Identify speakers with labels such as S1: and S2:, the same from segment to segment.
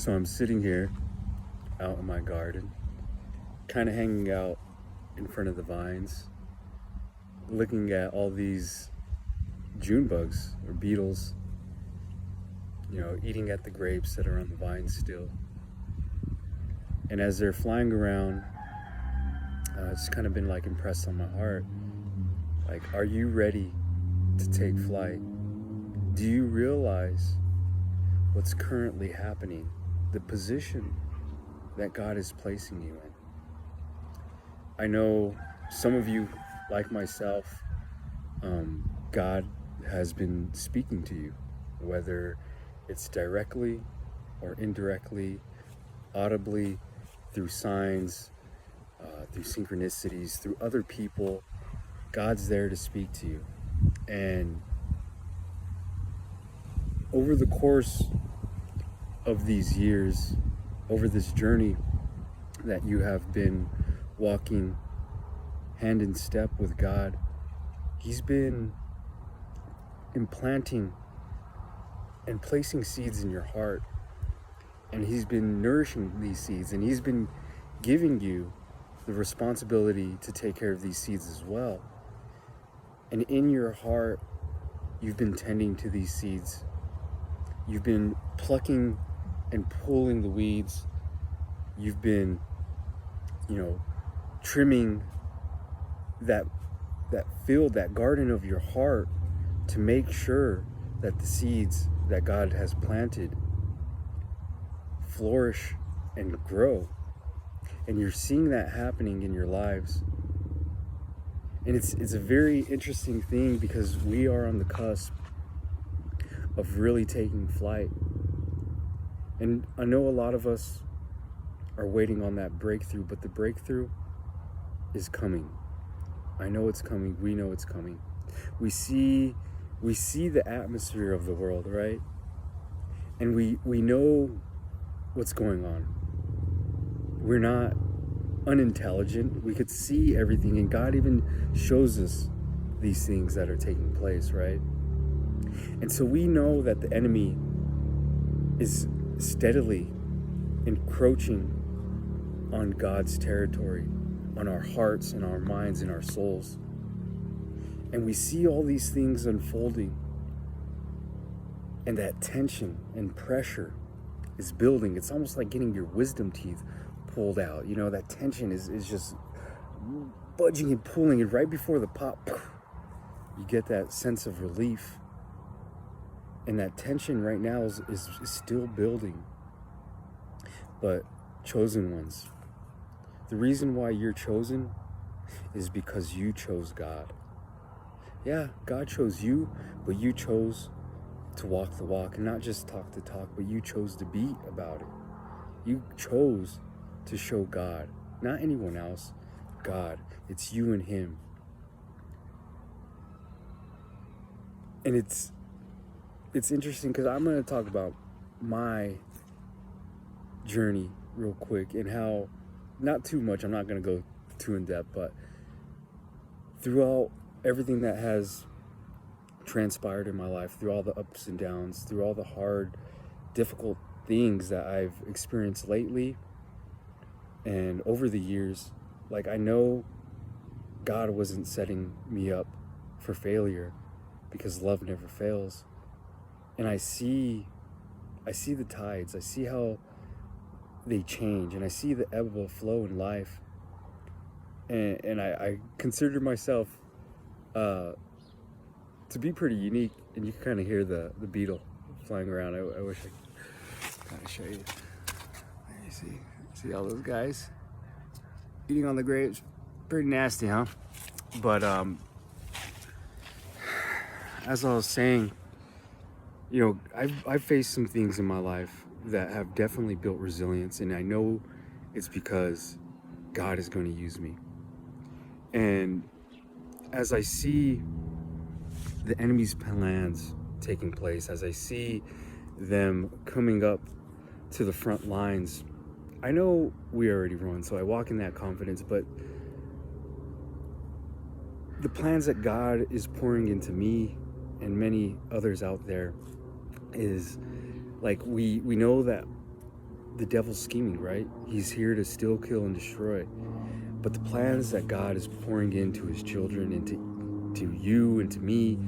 S1: So I'm sitting here out in my garden, kind of hanging out in front of the vines, looking at all these June bugs or beetles, eating at the grapes that are on the vines still. And as they're flying around, it's kind of been like impressed on my heart. Like, are you ready to take flight? Do you realize what's currently happening? The position that God is placing you in. I know some of you, like myself, God has been speaking to you, whether it's directly or indirectly, audibly, through signs, through synchronicities, through other people. God's there to speak to you. And over the course of these years, over this journey that you have been walking hand in step with God, He's been implanting and placing seeds in your heart, and He's been nourishing these seeds, and He's been giving you the responsibility to take care of these seeds as well. And in your heart, you've been tending to these seeds. You've been plucking and pulling the weeds. You've been, trimming that field, that garden of your heart, to make sure that the seeds that God has planted flourish and grow. And you're seeing that happening in your lives. And it's a very interesting thing, because we are on the cusp of really taking flight. And I know a lot of us are waiting on that breakthrough, but the breakthrough is coming. I know it's coming. We know it's coming. We see the atmosphere of the world, right? And we know what's going on. We're not unintelligent. We could see everything, and God even shows us these things that are taking place, right? And so we know that the enemy is steadily encroaching on God's territory, on our hearts and our minds and our souls. And we see all these things unfolding, and that tension and pressure is building. It's almost like getting your wisdom teeth pulled out. That tension is just budging and pulling, and right before the pop, you get that sense of relief. And that tension right now is still building. But chosen ones, the reason why you're chosen is because you chose God. Yeah, God chose you, but you chose to walk the walk, and not just talk the talk, but you chose to be about it. You chose to show God, not anyone else, God. It's you and Him. And it's interesting, because I'm going to talk about my journey real quick, and how, not too much, I'm not going to go too in depth, but throughout everything that has transpired in my life, through all the ups and downs, through all the hard, difficult things that I've experienced lately and over the years, like, I know God wasn't setting me up for failure, because love never fails. And I see the tides. I see how they change, and I see the ebb and flow in life. And I consider myself to be pretty unique, and you can kind of hear the beetle flying around. I wish I could kind of show you. You see all those guys eating on the grapes? Pretty nasty, huh? But as I was saying, I've faced some things in my life that have definitely built resilience, and I know it's because God is going to use me. And as I see the enemy's plans taking place, as I see them coming up to the front lines, I know we already won, so I walk in that confidence. But the plans that God is pouring into me and many others out there is, like, we know that the devil's scheming, right? He's here to steal, kill, and destroy. But the plans that God is pouring into his children, into you and to me,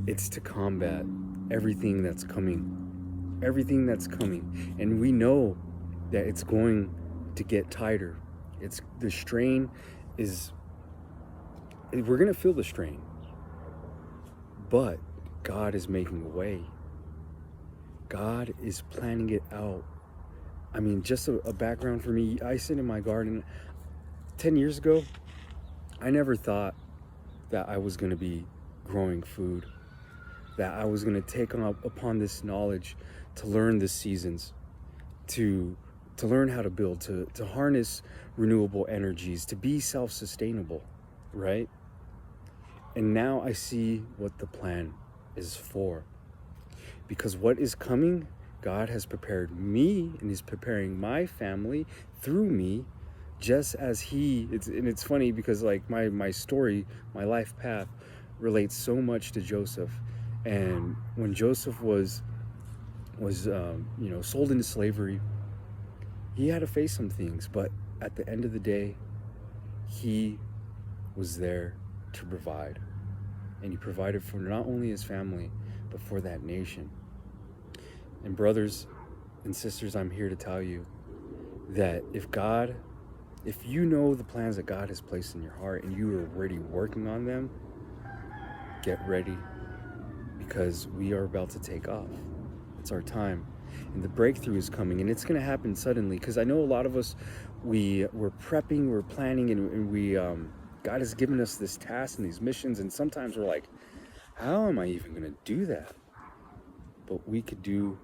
S1: it's to combat everything that's coming. Everything that's coming. And we know that it's going to get tighter. The strain is, we're going to feel the strain. But God is making a way. God is planning it out. I mean, just a background for me. I sit in my garden. 10 years ago, I never thought that I was going to be growing food, that I was going to take upon this knowledge to learn the seasons, to learn how to build, to harness renewable energies, to be self-sustainable, right? And now I see what the plan is for. Because what is coming, God has prepared me and is preparing my family through me, just as it's funny because like my story, my life path relates so much to Joseph. And when Joseph was sold into slavery, he had to face some things, but at the end of the day, he was there to provide. And he provided for not only his family, but for that nation. And brothers and sisters, I'm here to tell you that if you know the plans that God has placed in your heart and you are already working on them, get ready, because we are about to take off. It's our time. And the breakthrough is coming, and it's going to happen suddenly, because I know a lot of us, we're prepping, we're planning, and we God has given us this task and these missions, and sometimes we're like, how am I even going to do that? But we could do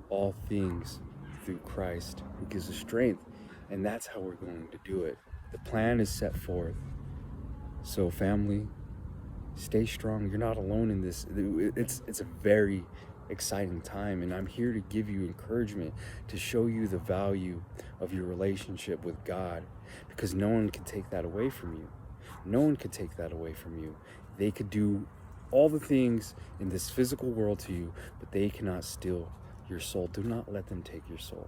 S1: all things through Christ who gives us strength, and that's how we're going to do it. The plan is set forth. So family, stay strong. You're not alone in this. It's a very exciting time, and I'm here to give you encouragement, to show you the value of your relationship with God, because no one can take that away from you. No one could take that away from you. They could do all the things in this physical world to you, but they cannot steal your soul. Do not let them take your soul.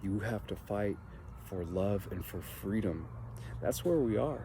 S1: You have to fight for love and for freedom. That's where we are.